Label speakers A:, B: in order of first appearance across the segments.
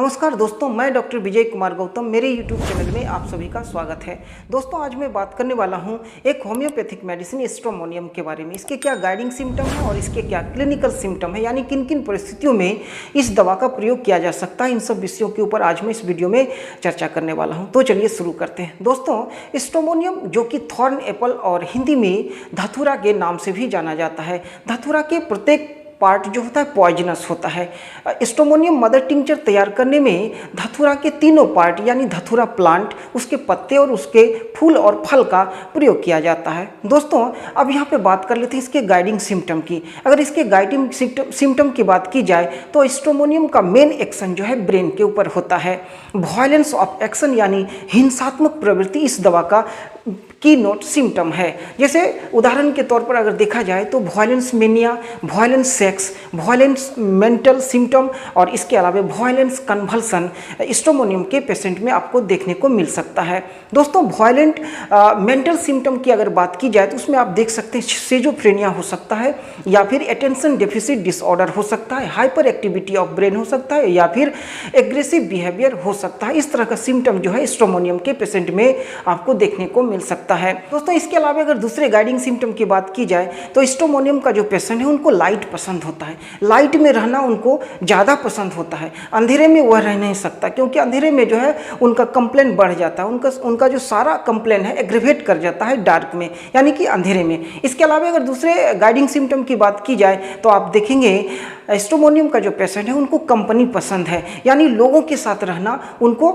A: नमस्कार दोस्तों, मैं डॉक्टर विजय कुमार गौतम, मेरे यूट्यूब चैनल में आप सभी का स्वागत है। दोस्तों, आज मैं बात करने वाला हूं एक होम्योपैथिक मेडिसिन स्ट्रोमोनियम के बारे में। इसके क्या गाइडिंग सिम्टम है और इसके क्या क्लिनिकल सिम्टम है, यानी किन किन परिस्थितियों में इस दवा का प्रयोग किया जा सकता है। इन सब विषयों के ऊपर आज मैं इस वीडियो में चर्चा करने वाला हूँ। तो चलिए शुरू करते हैं। दोस्तों, स्ट्रोमोनियम जो कि थॉर्न एप्पल और हिंदी में धतूरा के नाम से भी जाना जाता है। धतूरा के प्रत्येक पार्ट जो होता है पॉइजनस होता है। स्ट्रोमोनियम मदर टिंचर तैयार करने में धतूरा के तीनों पार्ट यानी धतूरा प्लांट, उसके पत्ते और उसके फूल और फल का प्रयोग किया जाता है। दोस्तों, अब यहाँ पे बात कर लेते हैं इसके गाइडिंग सिम्टम की। अगर इसके गाइडिंग सिम्टम की बात की जाए तो स्ट्रोमोनियम का मेन एक्शन जो है ब्रेन के ऊपर होता है। वायलेंस ऑफ एक्शन यानी हिंसात्मक प्रवृत्ति इस दवा का की नोट सिम्टम है। जैसे उदाहरण के तौर पर अगर देखा जाए तो violence mania, violence sex, violence mental symptom और इसके अलावा वायलेंस कन्वल्सन स्ट्रोमोनियम के पेशेंट में आपको देखने को मिल सकता है। दोस्तों, वायलेंट मेंटल सिम्टम की अगर बात की जाए तो उसमें आप देख सकते हैं सिजोफ्रेनिया हो सकता है, या फिर अटेंशन डेफिसिट डिसऑर्डर हो सकता है, हाइपर एक्टिविटी ऑफ ब्रेन हो सकता है, या फिर एग्रेसिव बिहेवियर हो सकता है। इस तरह का सिम्टम जो है स्ट्रोमोनियम के पेशेंट में आपको देखने को मिल सकता है। दोस्तों, इसके अलावा अगर दूसरे गाइडिंग सिम्टम की बात की जाए तो स्ट्रोमोनियम का जो पेशेंट है उनको लाइट पसंद होता है। लाइट में रहना उनको ज़्यादा पसंद होता है। अंधेरे में वह रह नहीं सकता, क्योंकि अंधेरे में जो है उनका कंप्लेन बढ़ जाता है। उनका जो सारा कंप्लेन है एग्रीवेट कर जाता है डार्क में, यानी कि अंधेरे में। इसके अलावा अगर दूसरे गाइडिंग सिम्टम की बात की जाए तो आप देखेंगे स्ट्रोमोनियम का जो पेशेंट है उनको कंपनी पसंद है, यानी लोगों के साथ रहना उनको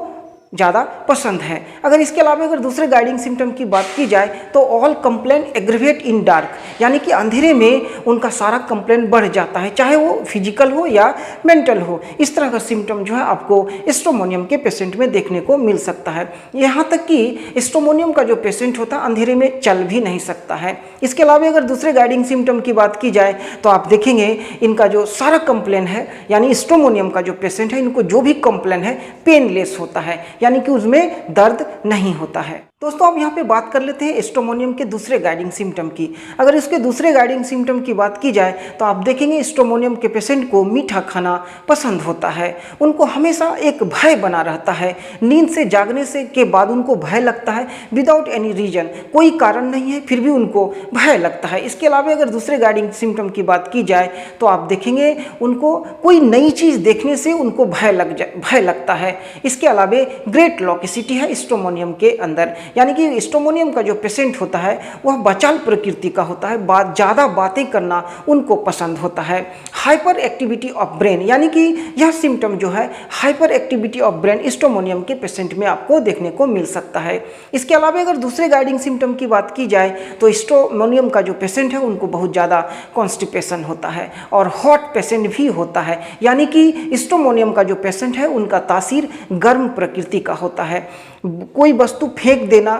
A: ज़्यादा पसंद है। अगर इसके अलावा अगर दूसरे गाइडिंग सिम्टम की बात की जाए तो ऑल कंप्लेन एग्रीवेट इन डार्क, यानी कि अंधेरे में उनका सारा कंप्लेन बढ़ जाता है, चाहे वो फिजिकल हो या मेंटल हो। इस तरह का सिम्टम जो है आपको स्ट्रोमोनियम के पेशेंट में देखने को मिल सकता है। यहाँ तक कि स्ट्रोमोनियम का जो पेशेंट होता है अंधेरे में चल भी नहीं सकता है। इसके अलावा अगर दूसरे गाइडिंग सिम्टम की बात की जाए तो आप देखेंगे इनका जो सारा कंप्लेन है, यानी स्ट्रोमोनियम का जो पेशेंट है, इनको जो भी कंप्लेन है पेनलेस होता है, यानी कि उसमें दर्द नहीं होता है। दोस्तों, अब यहाँ पे बात कर लेते हैं स्ट्रोमोनियम के दूसरे गाइडिंग सिम्टम की। अगर इसके दूसरे गाइडिंग सिम्टम की बात की जाए तो आप देखेंगे स्ट्रोमोनियम के पेशेंट को मीठा खाना पसंद होता है। उनको हमेशा एक भय बना रहता है। नींद से जागने से के बाद उनको भय लगता है विदाउट एनी रीजन, कोई कारण नहीं है फिर भी उनको भय लगता है। इसके अलावा अगर दूसरे गाइडिंग सिम्टम की बात की जाए तो आप देखेंगे उनको कोई नई चीज़ देखने से उनको भय लगता है। इसके अलावा ग्रेट लॉकिसिटी है स्ट्रोमोनियम के अंदर, यानी कि स्ट्रोमोनियम का जो पेशेंट होता है वह बचाल प्रकृति का होता है। ज़्यादा बातें करना उनको पसंद होता है। हाइपर एक्टिविटी ऑफ ब्रेन, यानी कि यह सिम्टम जो है हाइपर एक्टिविटी ऑफ ब्रेन स्ट्रोमोनियम के पेशेंट में आपको देखने को मिल सकता है। इसके अलावा अगर दूसरे गाइडिंग सिम्टम की बात की जाए तो स्ट्रोमोनियम का जो पेशेंट है उनको बहुत ज़्यादा कॉन्स्टिपेशन होता है और हॉट पेशेंट भी होता है, यानी कि स्ट्रोमोनियम का जो पेशेंट है उनका तासीर गर्म प्रकृति का होता है। कोई वस्तु फेंक देना,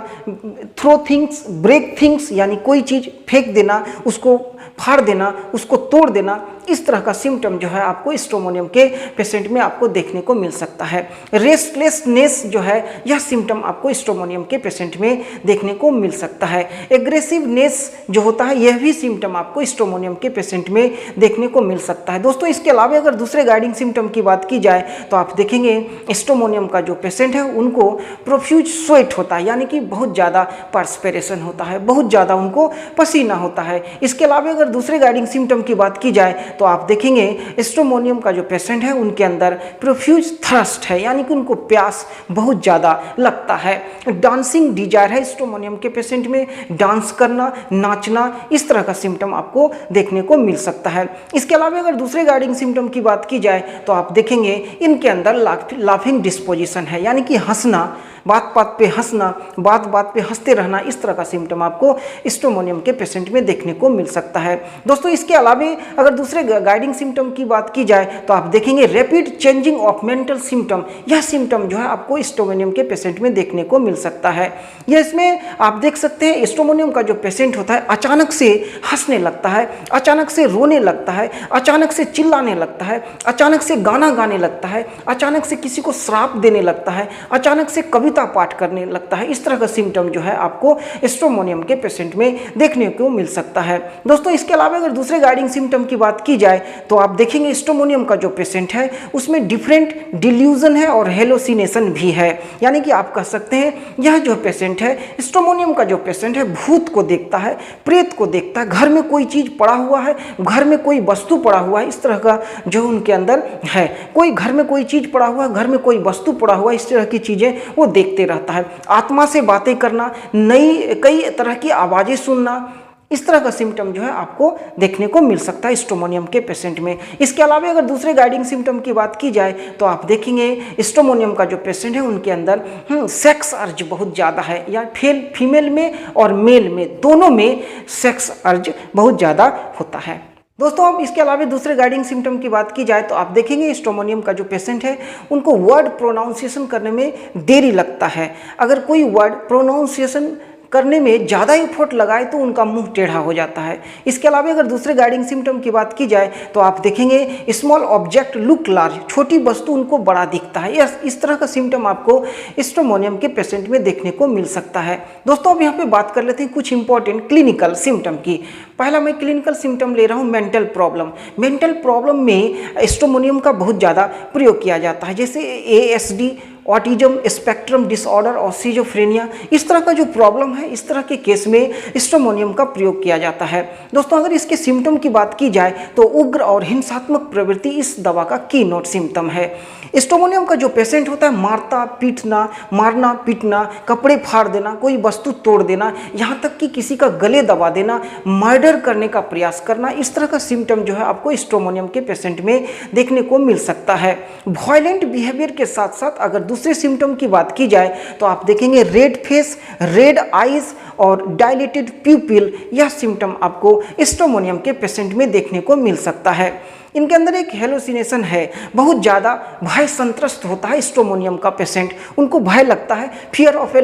A: थ्रो थिंग्स, ब्रेक थिंग्स, यानी कोई चीज़ फेंक देना, उसको फाड़ देना, उसको तोड़ देना, इस तरह का सिम्टम जो है आपको स्ट्रोमोनियम के पेशेंट में आपको देखने को मिल सकता है। रेस्टलेसनेस जो है यह सिम्टम आपको स्ट्रोमोनियम के पेशेंट में देखने को मिल सकता है। एग्रेसिवनेस जो होता है यह भी सिम्टम आपको स्ट्रोमोनियम के पेशेंट में देखने को मिल सकता है। दोस्तों, इसके अलावा अगर दूसरे गाइडिंग सिम्टम की बात की जाए तो आप देखेंगे स्ट्रोमोनियम का जो पेशेंट है उनको प्रोफ्यूज स्वेट होता है, यानी कि बहुत ज़्यादा पर्सपिरेशन होता है, बहुत ज़्यादा उनको पसीना होता है। इसके अलावा अगर दूसरे गाइडिंग सिम्टम की बात की जाए तो आप देखेंगे स्ट्रोमोनियम का जो पेशेंट है उनके अंदर प्रोफ्यूज थर्स्ट है, यानी कि उनको प्यास बहुत ज़्यादा लगता है। डांसिंग डिजायर है स्ट्रोमोनियम के पेशेंट में, डांस करना, नाचना, इस तरह का सिम्टम आपको देखने को मिल सकता है। इसके अलावा अगर दूसरे गाइडिंग सिम्टम की बात की जाए तो आप देखेंगे इनके अंदर लाफिंग डिस्पोजिशन है, यानी कि हंसना, बात बात पे हंसना, बात बात पे हंसते रहना, इस तरह का सिम्टम आपको स्ट्रोमोनियम के पेशेंट में देखने को मिल सकता है। दोस्तों, इसके अलावा अगर दूसरे गाइडिंग सिम्टम की बात की जाए तो आप देखेंगे rapid changing of mental symptom, यह सिम्टम जो है आपको स्ट्रोमोनियम के पेशेंट में देखने को मिल सकता है। यह इसमें आप देख सकते हैं स्ट्रोमोनियम का जो पेशेंट होता है अचानक से हंसने लगता है, अचानक से रोने लगता है, अचानक से चिल्लाने लगता है, अचानक से गाना गाने लगता है, अचानक से किसी को श्राप देने लगता है, अचानक से कभी कविता पाठ करने लगता है। इस तरह का सिम्टम जो है आपको स्ट्रोमोनियम के पेशेंट में देखने को मिल सकता है। दोस्तों इसके अलावा अगर दूसरे गाइडिंग सिम्टम की बात की जाए तो आप देखेंगे स्ट्रोमोनियम का जो पेशेंट है उसमें डिफरेंट डिल्यूजन है और हेलोसिनेशन भी है। यानी कि आप कह सकते हैं यह जो पेशेंट है, स्ट्रोमोनियम का जो पेशेंट है, भूत को देखता है, प्रेत को देखता है, घर में कोई चीज़ पड़ा हुआ है, घर में कोई वस्तु पड़ा हुआ है, इस तरह का जो उनके अंदर है। कोई घर में कोई चीज़ पड़ा हुआ है, घर में कोई वस्तु पड़ा हुआ है, इस तरह की चीज़ें वो देखते रहता है। आत्मा से बातें करना, कई तरह की आवाज़ें सुनना, इस तरह का सिम्टम जो है आपको देखने को मिल सकता है स्ट्रोमोनियम के पेशेंट में। इसके अलावा अगर दूसरे गाइडिंग सिम्टम की बात की जाए तो आप देखेंगे स्ट्रोमोनियम का जो पेशेंट है उनके अंदर सेक्स अर्ज बहुत ज़्यादा है, या फीमेल में और मेल में दोनों में सेक्स अर्ज बहुत ज़्यादा होता है। दोस्तों अब इसके अलावा दूसरे गाइडिंग सिम्टम की बात की जाए तो आप देखेंगे स्ट्रोमोनियम का जो पेशेंट है उनको वर्ड प्रोनाउंसिएशन करने में देरी लगता है। अगर कोई वर्ड प्रोनाउंसिएशन करने में ज़्यादा एफर्ट लगाए तो उनका मुंह टेढ़ा हो जाता है। इसके अलावा अगर दूसरे गाइडिंग सिम्टम की बात की जाए तो आप देखेंगे स्मॉल ऑब्जेक्ट लुक लार्ज, छोटी वस्तु उनको बड़ा दिखता है। इस तरह का सिम्टम आपको स्ट्रोमोनियम के पेशेंट में देखने को मिल सकता है। दोस्तों अब यहाँ पे बात कर लेते हैं कुछ इंपॉर्टेंट क्लिनिकल सिम्टम की। पहला मैं क्लिनिकल सिम्टम ले रहा हूँ मेंटल प्रॉब्लम। मेंटल प्रॉब्लम में स्ट्रोमोनियम का बहुत ज़्यादा प्रयोग किया जाता है, जैसे ASD, ऑटिज्म स्पेक्ट्रम डिसऑर्डर और सिजोफ्रेनिया, इस तरह का जो प्रॉब्लम है इस तरह के केस में स्ट्रोमोनियम का प्रयोग किया जाता है। दोस्तों अगर इसके सिम्टम की बात की जाए तो उग्र और हिंसात्मक प्रवृत्ति इस दवा का की नोट सिम्टम है। स्ट्रोमोनियम का जो पेशेंट होता है मारना पीटना, कपड़े फाड़ देना, कोई वस्तु तोड़ देना, यहाँ तक कि किसी का गले दबा देना, मर्डर करने का प्रयास करना, इस तरह का सिम्टम जो है आपको स्ट्रोमोनियम के पेशेंट में देखने को मिल सकता है। वॉयलेंट बिहेवियर के साथ साथ अगर दूसरे सिम्टम की बात की जाए तो आप देखेंगे रेड फेस, रेड आइज और डायलेटेड प्यूपिल, यह सिम्टम आपको स्ट्रोमोनियम के पेशेंट में देखने को मिल सकता है। इनके अंदर एक हेलोसिनेशन है, बहुत ज़्यादा भय संत्रस्त होता है स्ट्रोमोनियम का पेशेंट, उनको भय लगता है। फियर ऑफ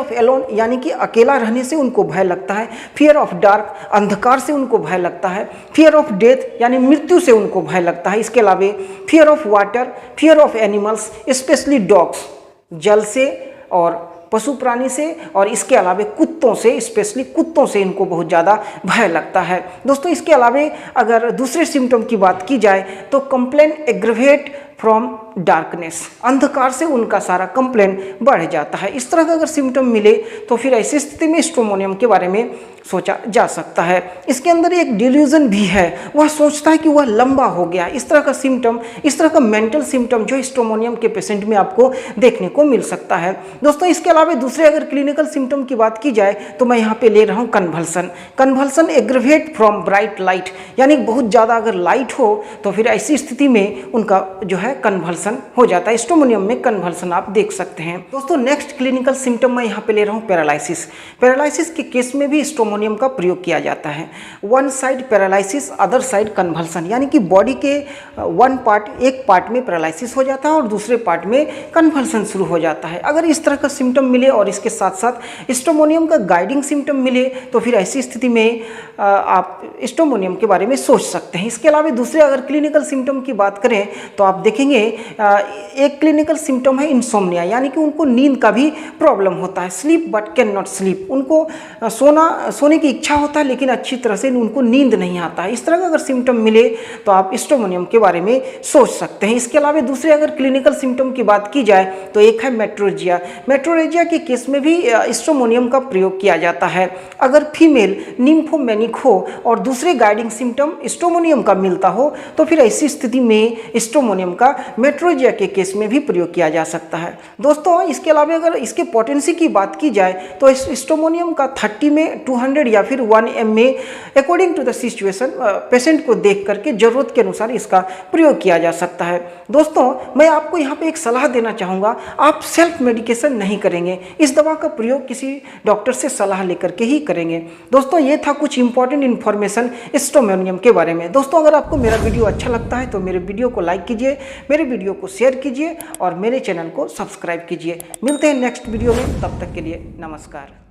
A: एलोन यानी कि अकेला रहने से उनको भय लगता है। फियर ऑफ डार्क, अंधकार से उनको भय लगता है। फियर ऑफ डेथ यानी मृत्यु से उनको भय लगता है। इसके अलावा fear of water, fear of animals specially dogs, जल से और पशु प्राणी से, और इसके अलावा कुत्तों से, स्पेशली कुत्तों से इनको बहुत ज़्यादा भय लगता है। दोस्तों इसके अलावा अगर दूसरे सिम्टम की बात की जाए तो कंप्लेन एग्रवेट फ्रॉम डार्कनेस, अंधकार से उनका सारा कंप्लेन बढ़ जाता है। इस तरह का अगर सिम्टम मिले तो फिर ऐसी स्थिति में स्ट्रोमोनियम के बारे में सोचा जा सकता है। इसके अंदर एक डिल्यूजन भी है, वह सोचता है कि वह लंबा हो गया। इस तरह का सिम्टम, इस तरह का मेंटल सिम्टम जो स्ट्रोमोनियम के पेशेंट में आपको देखने को मिल सकता है। दोस्तों इसके अलावा दूसरे अगर क्लिनिकल सिम्टम की बात की जाए तो मैं यहाँ पे ले रहा हूँ convulsion aggravate from bright light, यानी बहुत ज़्यादा अगर लाइट हो तो फिर ऐसी स्थिति में उनका जो है कन्वल्सन हो जाता है। स्ट्रोमोनियम में कन्वल्सन आप देख सकते हैं। दोस्तों नेक्स्ट क्लिनिकल सिम्टम मैं यहाँ पे ले रहा हूँ पैरालिसिस के केस में भी स्ट्रोमोनियम का प्रयोग किया जाता है। One side paralysis, other side convulsion, यानी कि बॉडी के एक पार्ट में पैरालिसिस हो जाता है और दूसरे पार्ट में कन्वल्सन शुरू हो जाता है। अगर इस तरह का सिम्टम मिले और इसके साथ साथ स्ट्रोमोनियम का गाइडिंग सिम्टम मिले तो फिर ऐसी स्थिति में आप स्ट्रोमोनियम के बारे में सोच सकते हैं। इसके अलावा दूसरे अगर क्लिनिकल सिम्टम की बात करें तो आप देखेंगे एक क्लिनिकल सिम्टम है इंसोम्निया, यानी कि उनको नींद का भी प्रॉब्लम होता है। Sleep but can not sleep, उनको सोने की इच्छा होता है लेकिन अच्छी तरह से उनको नींद नहीं आता है। इस तरह का अगर सिम्टम मिले तो आप स्ट्रोमोनियम के बारे में सोच सकते हैं। इसके अलावा दूसरे अगर क्लिनिकल सिम्टम की बात की जाए तो एक है मेट्रोरेजिया के केस में भी स्ट्रोमोनियम का प्रयोग किया जाता है। अगर फीमेल निम्फोमेनिक हो और दूसरे गाइडिंग सिम्टम स्ट्रोमोनियम का मिलता हो तो फिर ऐसी स्थिति में स्ट्रोमोनियम का मेट्रोरेजिया के केस में भी प्रयोग किया जा सकता है। दोस्तों इसके अलावा अगर इसके पोटेंसी की बात की जाए तो स्ट्रोमोनियम का 30 में 200 या फिर 1 mg में according to the situation patient को देख करके जरूरत के अनुसार इसका प्रयोग किया जा सकता है। दोस्तों मैं आपको यहाँ पे एक सलाह देना चाहूँगा, आप सेल्फ मेडिकेशन नहीं करेंगे, इस दवा का प्रयोग किसी डॉक्टर से सलाह लेकर के ही करेंगे। दोस्तों ये था कुछ इंपॉर्टेंट इन्फॉर्मेशन स्ट्रोमोनियम के बारे में। दोस्तों अगर आपको मेरा वीडियो अच्छा लगता है तो मेरे वीडियो को लाइक कीजिए, मेरे वीडियो को शेयर कीजिए और मेरे चैनल को सब्सक्राइब कीजिए। मिलते हैं नेक्स्ट वीडियो में, तब तक के लिए नमस्कार।